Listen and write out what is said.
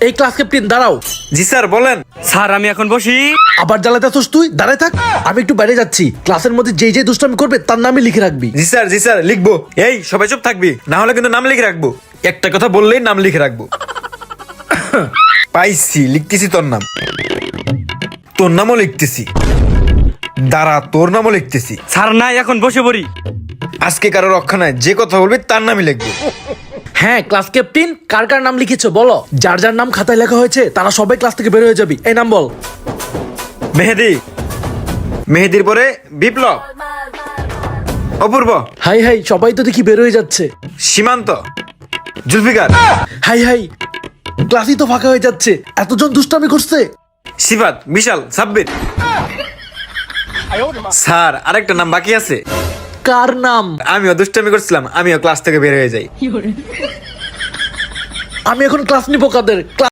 এই class captain দাঁড়াও। জি sir বলেন। স্যার আমি এখন বসি। আবার জ্বালাতেছস তুই, দাঁড়ায় থাক। আমি একটু বাইরে যাচ্ছি, ক্লাসের মধ্যে যে যে দুষ্টামি করবে তার নামই লিখে রাখবি। জি স্যার লিখবো। এই সবাই চুপ থাকবি, না হলে কিন্তু নাম লিখে রাখবো। একটা কথা বললেই নাম লিখে রাখবো। পাইছি, লিখতেছি তোর নাম। তোর নামও লিখতেছি। দাঁড়া, তোর নামও লিখতেছি। স্যার নাই, এখন বসে পড়ি। আজকে কারো রক্ষা নাই, যে কথা বলবি তার নামই লিখবো। হ্যাঁ ক্লাস ক্যাপ্টেন, কার কার নাম লিখেছো বলো। যার যার নাম খাতায় লেখা হয়েছে তারা সবাই ক্লাস থেকে বের হয়ে যাবি। এই নাম বল। মেহেদি। মেহেদির পরে বিপ্লব। অপূর্ব। হাই হাই, সবাই তো দেখি বের হয়ে যাচ্ছে। সীমান্ত। জুলফিকার। হাই হাই, ক্লাসই তো ফাঁকা হয়ে যাচ্ছে, এতজন দুষ্টামি করছে। সিফাত, বিশাল, সাব্বির। স্যার আরেকটা নাম বাকি আছে। কার নাম? আমিও দুষ্টামি করছিলাম, আমিও ক্লাস থেকে বের হয়ে যাই। আমি এখন ক্লাস নিবো কাদের?